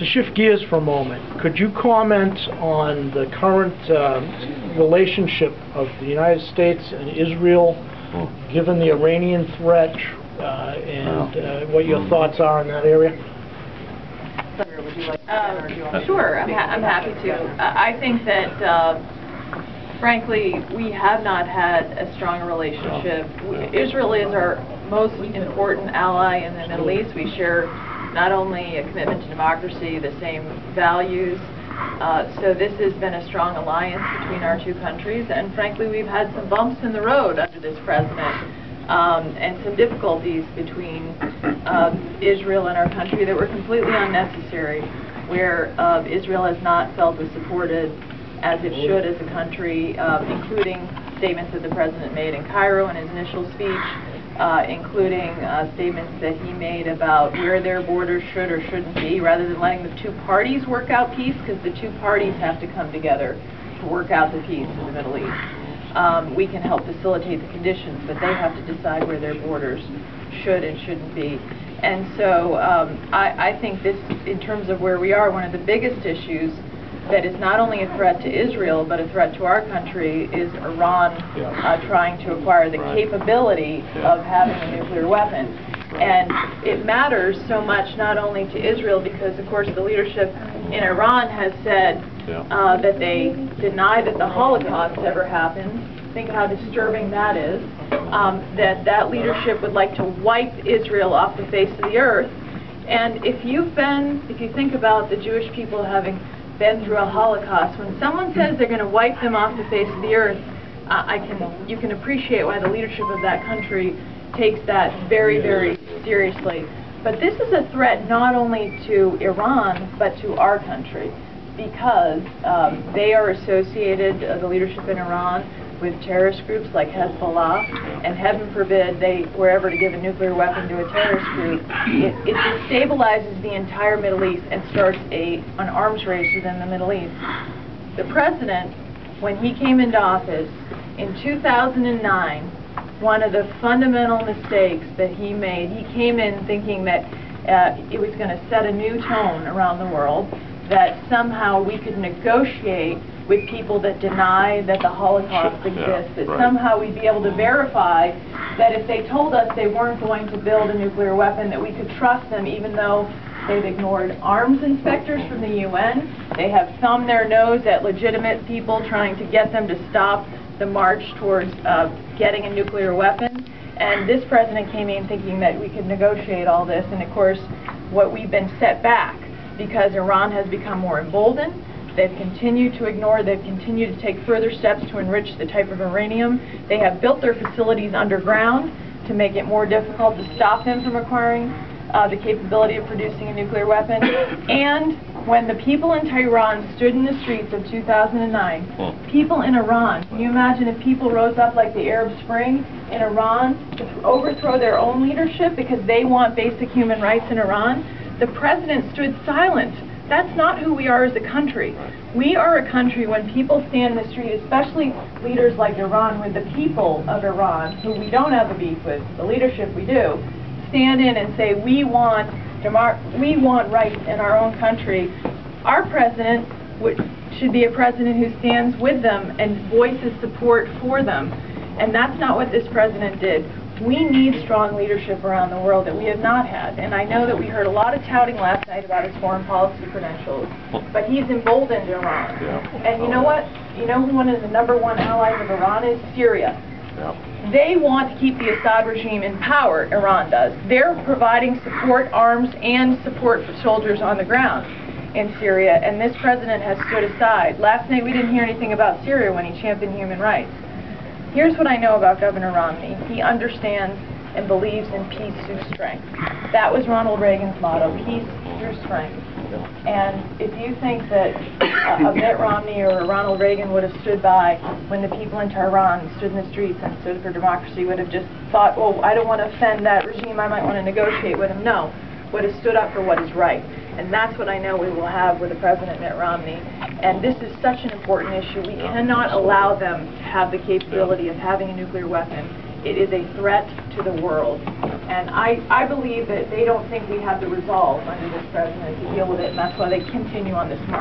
To shift gears for a moment, could you comment on the current relationship of the United States and Israel, given the Iranian threat, and what your thoughts are in that area? Sure, I'm happy to. I think that, frankly, we have not had a strong relationship. Israel is our most important ally in the Middle East. We share not only a commitment to democracy, the same values. So this has been a strong alliance between our two countries. And frankly, we've had some bumps in the road under this president. And some difficulties between Israel and our country that were completely unnecessary, where Israel has not felt as supported as it should as a country, including statements that the president made in Cairo in his initial speech, including statements that he made about where their borders should or shouldn't be, rather than letting the two parties work out peace, because the two parties have to come together to work out the peace in the Middle East. We can help facilitate the conditions, but they have to decide where their borders should and shouldn't be. And so I think this, in terms of where we are, one of the biggest issues that is not only a threat to Israel, but a threat to our country, is Iran trying to acquire the capability of having a nuclear weapon. And it matters so much not only to Israel, because of course the leadership in Iran has said that they deny that the Holocaust ever happened. Think how disturbing that is. That leadership would like to wipe Israel off the face of the earth. And if you think about the Jewish people having been through a Holocaust, when someone says they're going to wipe them off the face of the earth, you can appreciate why the leadership of that country takes that very, very seriously. But this is a threat not only to Iran, but to our country, because they are associated, the leadership in Iran, with terrorist groups like Hezbollah, and heaven forbid they were ever to give a nuclear weapon to a terrorist group, it destabilizes the entire Middle East and starts an arms race within the Middle East. The president, when he came into office in 2009, one of the fundamental mistakes that he made, he came in thinking that it was going to set a new tone around the world, that somehow we could negotiate with people that deny that the Holocaust exists, that somehow we'd be able to verify that if they told us they weren't going to build a nuclear weapon, that we could trust them even though they've ignored arms inspectors from the UN, they have thumbed their nose at legitimate people trying to get them to stop the march towards getting a nuclear weapon. And this president came in thinking that we could negotiate all this, and of course what we've been set back, because Iran has become more emboldened. They've continued to ignore, they've continued to take further steps to enrich the type of uranium. They have built their facilities underground to make it more difficult to stop them from acquiring the capability of producing a nuclear weapon. And when the people in Tehran stood in the streets of 2009, people in Iran, can you imagine if people rose up like the Arab Spring in Iran to overthrow their own leadership because they want basic human rights in Iran? The president stood silent. That's not who we are as a country. We are a country when people stand in the street, especially leaders like Iran, with the people of Iran, who we don't have a beef with, the leadership we do, stand in and say we want rights in our own country. Our president should be a president who stands with them and voices support for them. And that's not what this president did. We need strong leadership around the world that we have not had. And I know that we heard a lot of touting last night about his foreign policy credentials, but he's emboldened Iran. And you know what? You know who one of the #1 allies of Iran is? Syria. They want to keep the Assad regime in power, Iran does. They're providing support, arms, and support for soldiers on the ground in Syria, and this president has stood aside. Last night we didn't hear anything about Syria when he championed human rights. Here's what I know about Governor Romney. He understands and believes in peace through strength. That was Ronald Reagan's motto, peace through strength. And if you think that a Mitt Romney or Ronald Reagan would have stood by when the people in Tehran stood in the streets and stood for democracy, would have just thought, oh, I don't want to offend that regime, I might want to negotiate with him. No, would have stood up for what is right. And that's what I know we will have with the President Mitt Romney. And this is such an important issue. We cannot allow them to have the capability of having a nuclear weapon. It is a threat to the world. And I believe that they don't think we have the resolve under this president to deal with it, and that's why they continue on this march.